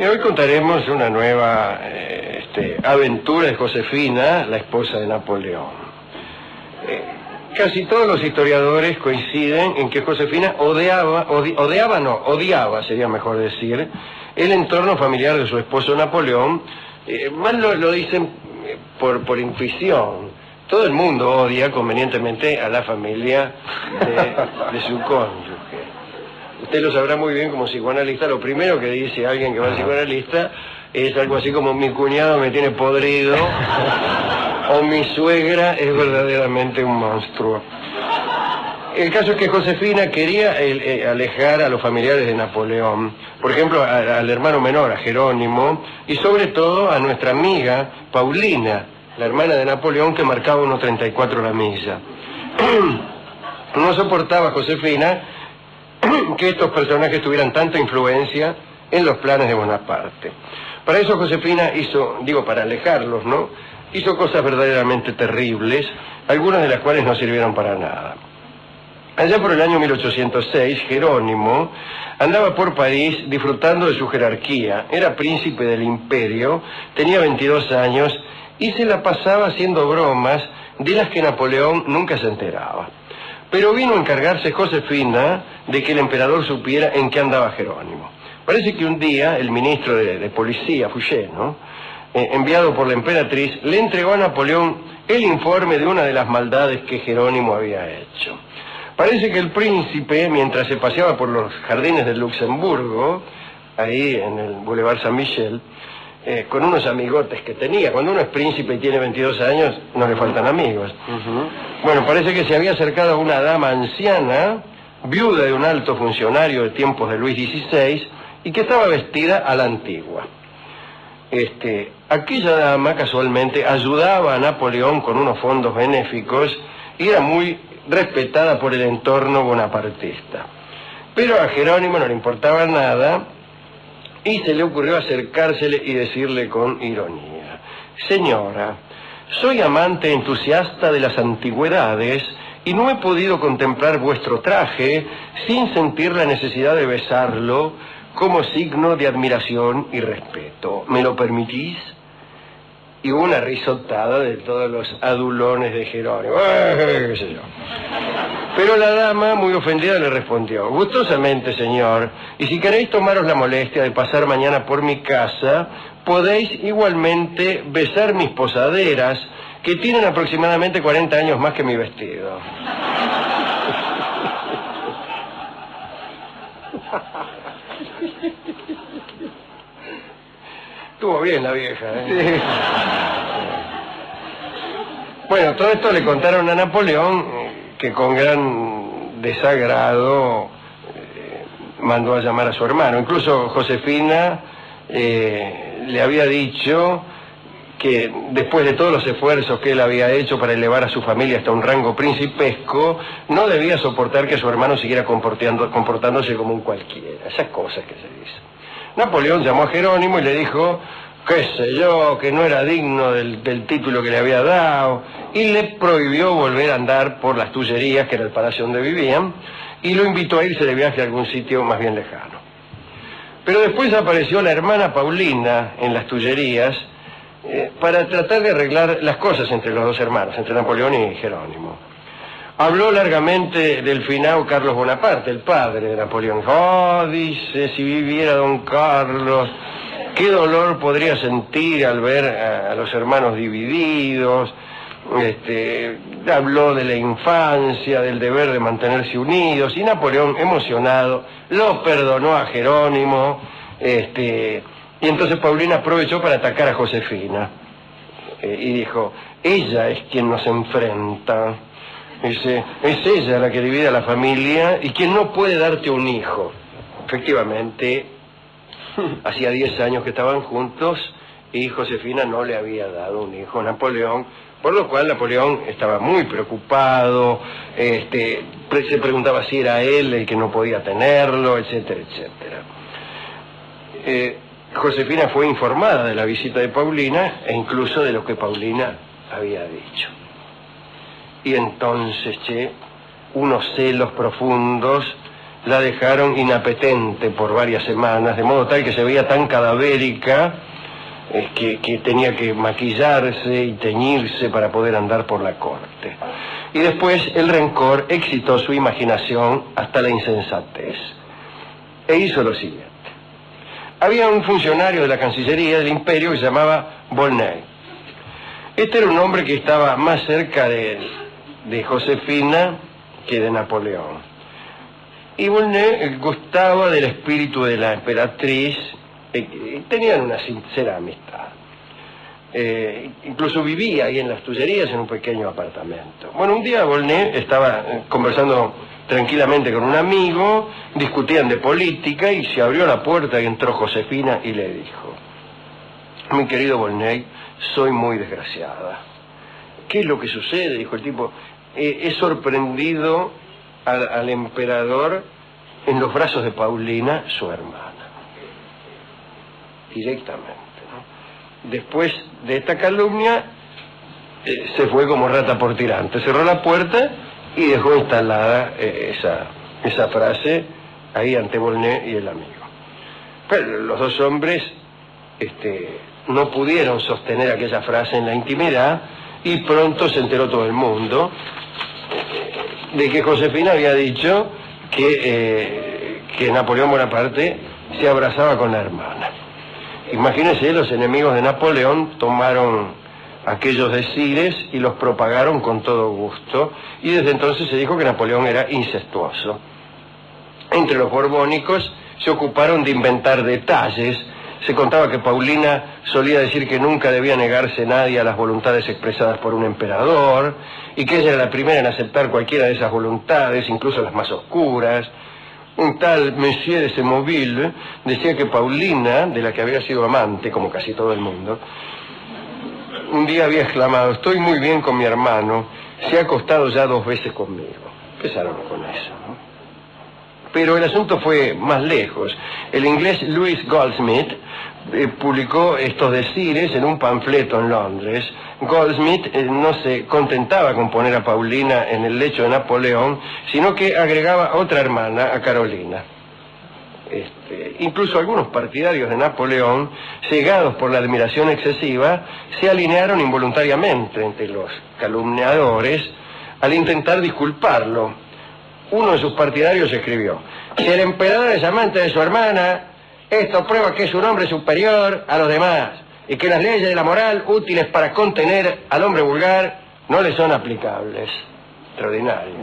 Y hoy contaremos una nueva aventura de Josefina, la esposa de Napoleón. Casi todos los historiadores coinciden en que Josefina odiaba, sería mejor decir, el entorno familiar de su esposo Napoleón. Más lo dicen por intuición. Todo el mundo odia convenientemente a la familia de su cónyuge. Usted lo sabrá muy bien como psicoanalista. Lo primero que dice alguien que va al psicoanalista es algo así como: mi cuñado me tiene podrido, o mi suegra es verdaderamente un monstruo. El caso es que Josefina quería alejar a los familiares de Napoleón, por ejemplo al hermano menor, a Jerónimo, y sobre todo a nuestra amiga Paulina, la hermana de Napoleón, que marcaba 1.34 la milla. No soportaba Josefina que estos personajes tuvieran tanta influencia en los planes de Bonaparte. Para eso Josefina para alejarlos, ¿no? Hizo cosas verdaderamente terribles, algunas de las cuales no sirvieron para nada. Allá por el año 1806, Jerónimo andaba por París disfrutando de su jerarquía. Era príncipe del imperio, tenía 22 años y se la pasaba haciendo bromas de las que Napoleón nunca se enteraba. Pero vino a encargarse Josefina de que el emperador supiera en qué andaba Jerónimo. Parece que un día el ministro de policía, Fouché, ¿no?, enviado por la emperatriz, le entregó a Napoleón el informe de una de las maldades que Jerónimo había hecho. Parece que el príncipe, mientras se paseaba por los jardines del Luxemburgo, ahí en el Boulevard Saint-Michel, con unos amigotes que tenía. Cuando uno es príncipe y tiene 22 años, no le faltan amigos. Bueno, parece que se había acercado a una dama anciana, viuda de un alto funcionario de tiempos de Luis XVI, y que estaba vestida a la antigua. Aquella dama casualmente ayudaba a Napoleón con unos fondos benéficos y era muy respetada por el entorno bonapartista. Pero a Jerónimo no le importaba nada y se le ocurrió acercársele y decirle con ironía: señora, soy amante entusiasta de las antigüedades y no he podido contemplar vuestro traje sin sentir la necesidad de besarlo como signo de admiración y respeto. ¿Me lo permitís? Y hubo una risotada de todos los adulones de Jerónimo. ¿Qué sé yo? Pero la dama, muy ofendida, le respondió: gustosamente, señor, y si queréis tomaros la molestia de pasar mañana por mi casa, podéis igualmente besar mis posaderas, que tienen aproximadamente 40 años más que mi vestido. Estuvo bien la vieja, ¿eh? Sí. Bueno, todo esto le contaron a Napoleón, que con gran desagrado mandó a llamar a su hermano. Incluso Josefina le había dicho que después de todos los esfuerzos que él había hecho para elevar a su familia hasta un rango principesco, no debía soportar que su hermano siguiera comportándose como un cualquiera. Esas cosas que se dicen. Napoleón llamó a Jerónimo y le dijo, qué sé yo, que no era digno del título que le había dado, y le prohibió volver a andar por las Tullerías, que era el palacio donde vivían, y lo invitó a irse de viaje a algún sitio más bien lejano. Pero después apareció la hermana Paulina en las Tullerías para tratar de arreglar las cosas entre los dos hermanos, entre Napoleón y Jerónimo. Habló largamente del finado Carlos Bonaparte, el padre de Napoleón. Oh, dice, si viviera don Carlos, qué dolor podría sentir al ver a los hermanos divididos. Habló de la infancia, del deber de mantenerse unidos, y Napoleón, emocionado, lo perdonó a Jerónimo, y entonces Paulina aprovechó para atacar a Josefina, y dijo, ella es quien nos enfrenta. Dice, es ella la que divide a la familia y quien no puede darte un hijo. Efectivamente, hacía 10 años que estaban juntos y Josefina no le había dado un hijo a Napoleón, por lo cual Napoleón estaba muy preocupado, se preguntaba si era él el que no podía tenerlo, etcétera, etcétera. Josefina fue informada de la visita de Paulina e incluso de lo que Paulina había dicho. Y entonces, unos celos profundos la dejaron inapetente por varias semanas, de modo tal que se veía tan cadavérica que tenía que maquillarse y teñirse para poder andar por la corte. Y después el rencor excitó su imaginación hasta la insensatez. E hizo lo siguiente. Había un funcionario de la Cancillería del Imperio que se llamaba Volney. Este era un hombre que estaba más cerca de Josefina que de Napoleón. Y Volney gustaba del espíritu de la emperatriz, tenían una sincera amistad. Incluso vivía ahí en las Tullerías en un pequeño apartamento. Bueno, un día Volney estaba conversando tranquilamente con un amigo, discutían de política y se abrió la puerta y entró Josefina y le dijo: mi querido Volney, soy muy desgraciada. ¿Qué es lo que sucede?, dijo el tipo. He sorprendido al emperador en los brazos de Paulina, su hermana. Directamente, ¿no? Después de esta calumnia, se fue como rata por tirante. Cerró la puerta y dejó instalada esa frase ahí ante Volney y el amigo. Pero los dos hombres no pudieron sostener aquella frase en la intimidad y pronto se enteró todo el mundo de que Josefina había dicho que Napoleón Bonaparte se abrazaba con la hermana. Imagínense, los enemigos de Napoleón tomaron aquellos decires y los propagaron con todo gusto, y desde entonces se dijo que Napoleón era incestuoso. Entre los borbónicos se ocuparon de inventar detalles. Se contaba que Paulina solía decir que nunca debía negarse nadie a las voluntades expresadas por un emperador, y que ella era la primera en aceptar cualquiera de esas voluntades, incluso las más oscuras. Un tal Monsieur de Semoville decía que Paulina, de la que había sido amante, como casi todo el mundo, un día había exclamado: estoy muy bien con mi hermano, se ha acostado ya 2 veces conmigo. Empezaron con eso, ¿no? Pero el asunto fue más lejos. El inglés Louis Goldsmith publicó estos decires en un panfleto en Londres. Goldsmith no se contentaba con poner a Paulina en el lecho de Napoleón, sino que agregaba otra hermana, a Carolina. Incluso algunos partidarios de Napoleón, cegados por la admiración excesiva, se alinearon involuntariamente entre los calumniadores al intentar disculparlo. Uno de sus partidarios escribió: si el emperador es amante de su hermana, esto prueba que es un hombre superior a los demás y que las leyes de la moral útiles para contener al hombre vulgar no le son aplicables. Extraordinario.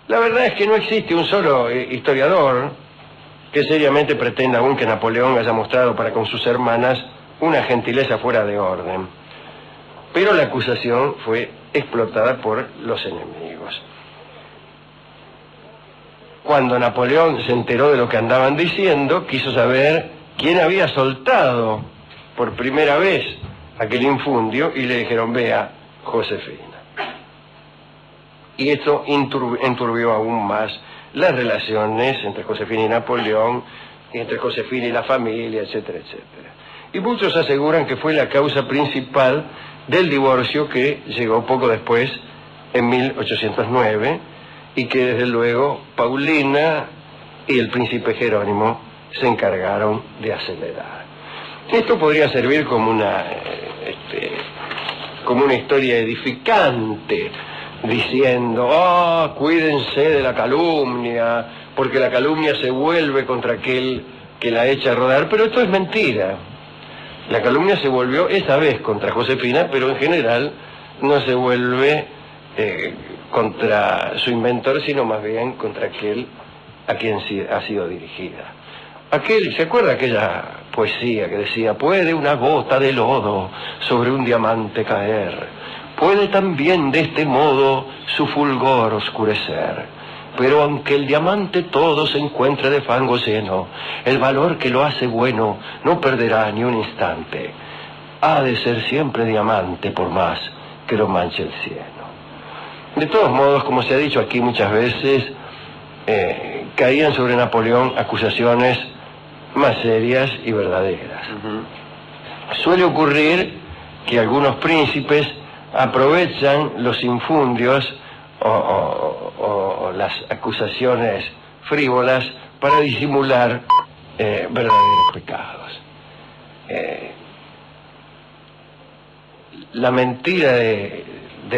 La verdad es que no existe un solo historiador que seriamente pretenda aún que Napoleón haya mostrado para con sus hermanas una gentileza fuera de orden. Pero la acusación fue explotada por los enemigos. Cuando Napoleón se enteró de lo que andaban diciendo, quiso saber quién había soltado por primera vez aquel infundio, y le dijeron: vea, Josefina. Y esto enturbió aún más las relaciones entre Josefina y Napoleón, y entre Josefina y la familia, etcétera, etcétera. Y muchos aseguran que fue la causa principal del divorcio que llegó poco después, en 1809, y que desde luego Paulina y el príncipe Jerónimo se encargaron de acelerar. Esto podría servir como una historia edificante, diciendo: cuídense de la calumnia, porque la calumnia se vuelve contra aquel que la echa a rodar. Pero esto es mentira. La calumnia se volvió esta vez contra Josefina, pero en general no se vuelve contra su inventor, sino más bien contra aquel a quien ha sido dirigida. ¿Se acuerda aquella poesía que decía: puede una gota de lodo sobre un diamante caer, puede también de este modo su fulgor oscurecer, pero aunque el diamante todo se encuentre de fango lleno, el valor que lo hace bueno no perderá ni un instante. Ha de ser siempre diamante por más que lo manche el cielo. De todos modos, como se ha dicho aquí muchas veces, caían sobre Napoleón acusaciones más serias y verdaderas. Suele ocurrir que algunos príncipes aprovechan los infundios o las acusaciones frívolas para disimular verdaderos pecados. La mentira de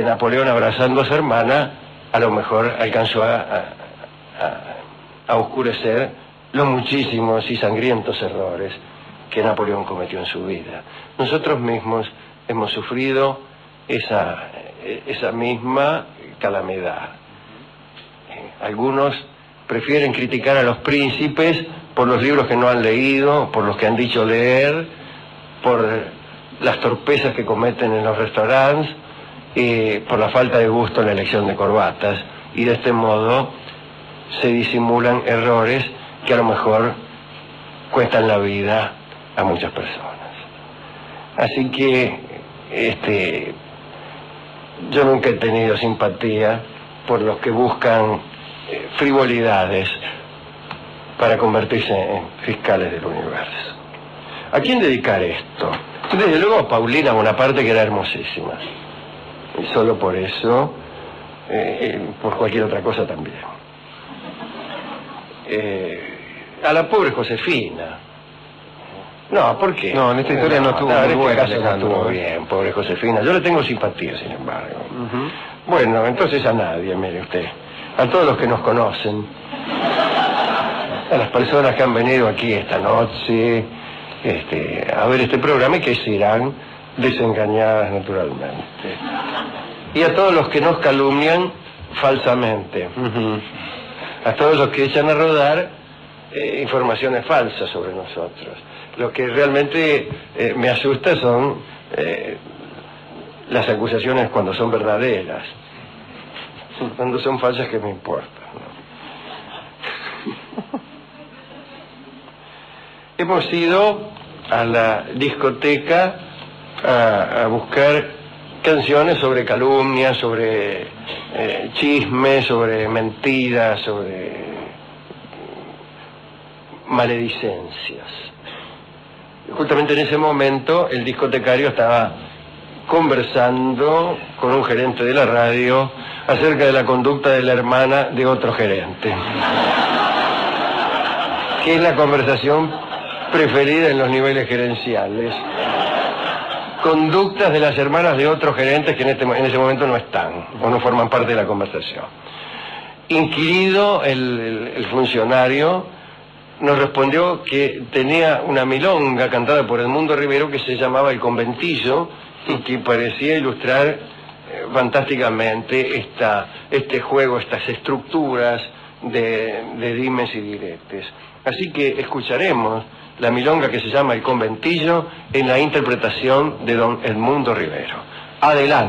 Napoleón abrazando a su hermana a lo mejor alcanzó a oscurecer los muchísimos y sangrientos errores que Napoleón cometió en su vida. Nosotros mismos hemos sufrido esa misma calamidad. Algunos prefieren criticar a los príncipes por los libros que no han leído, por los que han dicho leer, por las torpezas que cometen en los restaurantes, por la falta de gusto en la elección de corbatas, y de este modo se disimulan errores que a lo mejor cuestan la vida a muchas personas. Así que yo nunca he tenido simpatía por los que buscan frivolidades para convertirse en fiscales del universo. ¿A quién dedicar esto? Desde luego a Paulina Bonaparte, que era hermosísima. Y solo por eso, por cualquier otra cosa también. A la pobre Josefina. No, ¿por qué? No, en esta historia no estuvo muy buena, no estuvo bien, pobre Josefina. Yo le tengo simpatía, sin embargo. Bueno, entonces a nadie, mire usted. A todos los que nos conocen. A las personas que han venido aquí esta noche a ver este programa y que se irán desengañadas naturalmente. Y a todos los que nos calumnian falsamente. A todos los que echan a rodar informaciones falsas sobre nosotros. Lo que realmente me asusta son las acusaciones cuando son verdaderas. Cuando son falsas, ¿qué me importa? Hemos ido a la discoteca a buscar canciones sobre calumnias, sobre chismes, sobre mentiras, sobre maledicencias. Justamente en ese momento el discotecario estaba conversando con un gerente de la radio acerca de la conducta de la hermana de otro gerente, que es la conversación preferida en los niveles gerenciales. Conductas de las hermanas de otros gerentes que en ese momento no están o no forman parte de la conversación. Inquirido el funcionario nos respondió que tenía una milonga cantada por Edmundo Rivero que se llamaba El Conventillo y que parecía ilustrar fantásticamente este juego, estas estructuras de dimes y diretes. Así que escucharemos la milonga que se llama El Conventillo en la interpretación de don Edmundo Rivero. Adelante.